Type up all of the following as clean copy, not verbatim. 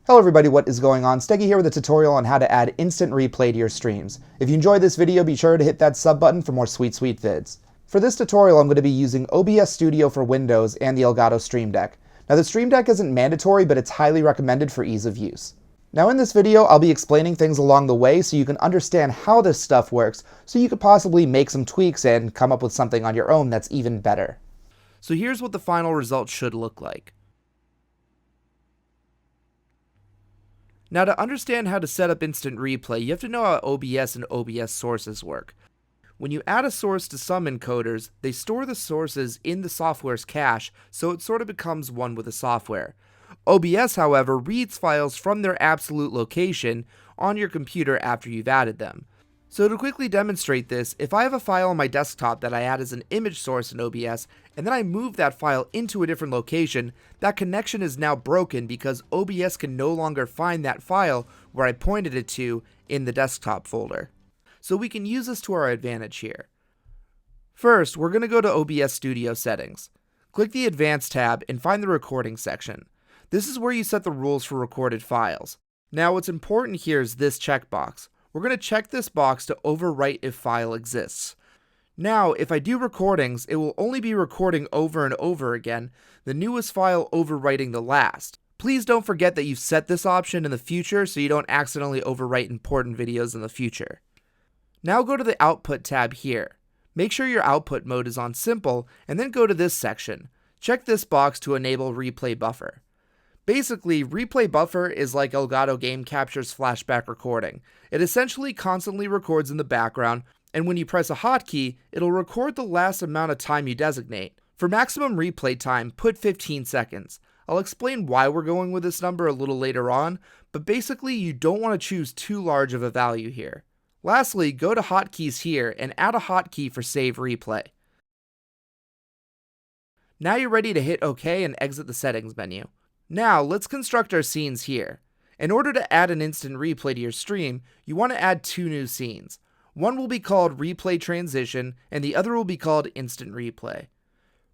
Hello everybody, what is going on? Steggy here with a tutorial on how to add instant replay to your streams. If you enjoyed this video, be sure to hit that sub button for more sweet vids. For this tutorial, I'm going to be using OBS Studio for Windows and the Elgato Stream Deck. Now the Stream Deck isn't mandatory, but it's highly recommended for ease of use. Now in this video, I'll be explaining things along the way so you can understand how this stuff works, so you could possibly make some tweaks and come up with something on your own that's even better. So here's what the final result should look like. Now to understand how to set up instant replay, you have to know how OBS and OBS sources work. When you add a source to some encoders, they store the sources in the software's cache, so it sort of becomes one with the software. OBS, however, reads files from their absolute location on your computer after you've added them. So to quickly demonstrate this, if I have a file on my desktop that I add as an image source in OBS, and then I move that file into a different location, that connection is now broken because OBS can no longer find that file where I pointed it to in the desktop folder. So we can use this to our advantage here. First, we're going to go to OBS Studio Settings. Click the Advanced tab and find the Recording section. This is where you set the rules for recorded files. Now what's important here is this checkbox. We're going to check this box to overwrite if file exists. Now, if I do recordings, it will only be recording over and over again, the newest file overwriting the last. Please don't forget that you've set this option in the future so you don't accidentally overwrite important videos in the future. Now go to the Output tab here. Make sure your output mode is on Simple, and then go to this section. Check this box to enable Replay Buffer. Basically, Replay Buffer is like Elgato Game Capture's flashback recording. It essentially constantly records in the background, and when you press a hotkey, it'll record the last amount of time you designate. For maximum replay time, put 15 seconds. I'll explain why we're going with this number a little later on, but basically you don't want to choose too large of a value here. Lastly, go to Hotkeys here and add a hotkey for Save Replay. Now you're ready to hit OK and exit the Settings menu. Now, let's construct our scenes here. In order to add an instant replay to your stream, you want to add two new scenes. One will be called Replay Transition, and the other will be called Instant Replay.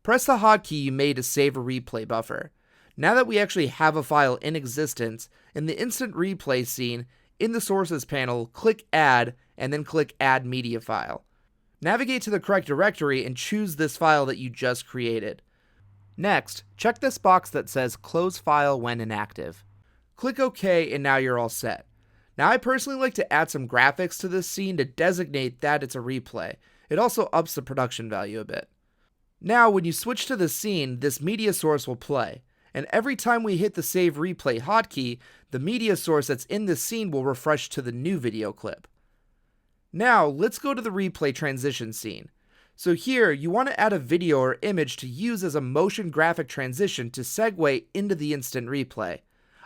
Press the hotkey you made to save a replay buffer. Now that we actually have a file in existence, in the Instant Replay scene, in the Sources panel, click Add, and then click Add Media File. Navigate to the correct directory and choose this file that you just created. Next, check this box that says Close File when inactive. Click OK and now you're all set. Now I personally like to add some graphics to this scene to designate that it's a replay. It also ups the production value a bit. Now when you switch to the scene, this media source will play, and every time we hit the Save Replay hotkey, the media source that's in this scene will refresh to the new video clip. Now let's go to the replay transition scene. So here, you want to add a video or image to use as a motion graphic transition to segue into the instant replay.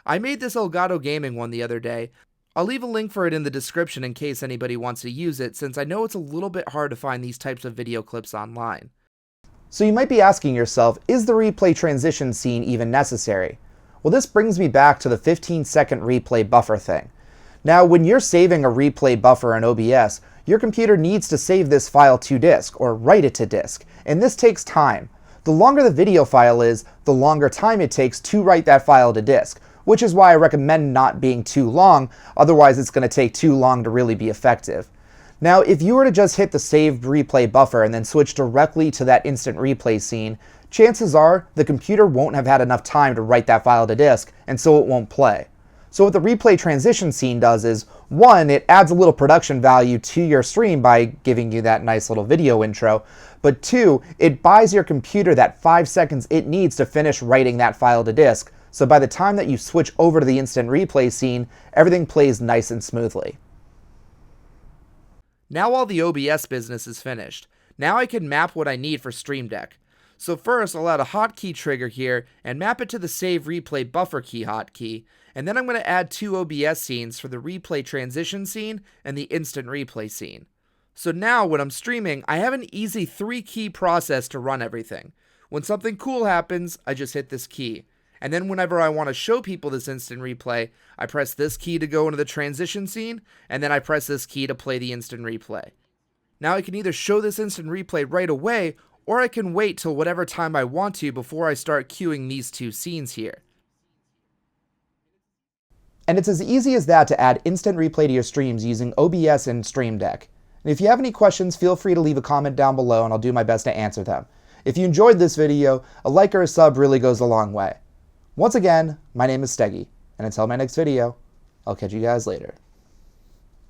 I made this Elgato Gaming one the other day. I'll leave a link for it in the description in case anybody wants to use it, since I know it's a little bit hard to find these types of video clips online. So you might be asking yourself, is the replay transition scene even necessary? Well, this brings me back to the 15-second replay buffer thing. Now, when you're saving a replay buffer in OBS, your computer needs to save this file to disk, or write it to disk, and this takes time. The longer the video file is, the longer time it takes to write that file to disk, which is why I recommend not being too long, otherwise it's going to take too long to really be effective. Now, if you were to just hit the Save Replay buffer and then switch directly to that instant replay scene, chances are the computer won't have had enough time to write that file to disk, and so it won't play. So what the replay transition scene does is, one, it adds a little production value to your stream by giving you that nice little video intro, but two, it buys your computer that 5 seconds it needs to finish writing that file to disk, so by the time that you switch over to the instant replay scene, everything plays nice and smoothly. Now all the OBS business is finished. Now I can map what I need for Stream Deck. So first I'll add a hotkey trigger here and map it to the Save Replay Buffer key hotkey, and then I'm going to add two OBS scenes for the Replay Transition scene and the Instant Replay scene. So now when I'm streaming, I have an easy 3-key process to run everything. When something cool happens, I just hit this key. And then whenever I want to show people this instant replay, I press this key to go into the transition scene, and then I press this key to play the instant replay. Now I can either show this instant replay right away, or I can wait till whatever time I want to before I start queuing these two scenes here. And it's as easy as that to add instant replay to your streams using OBS and Stream Deck. And if you have any questions, feel free to leave a comment down below and I'll do my best to answer them. If you enjoyed this video, a like or a sub really goes a long way. Once again, my name is Steggy, and until my next video, I'll catch you guys later.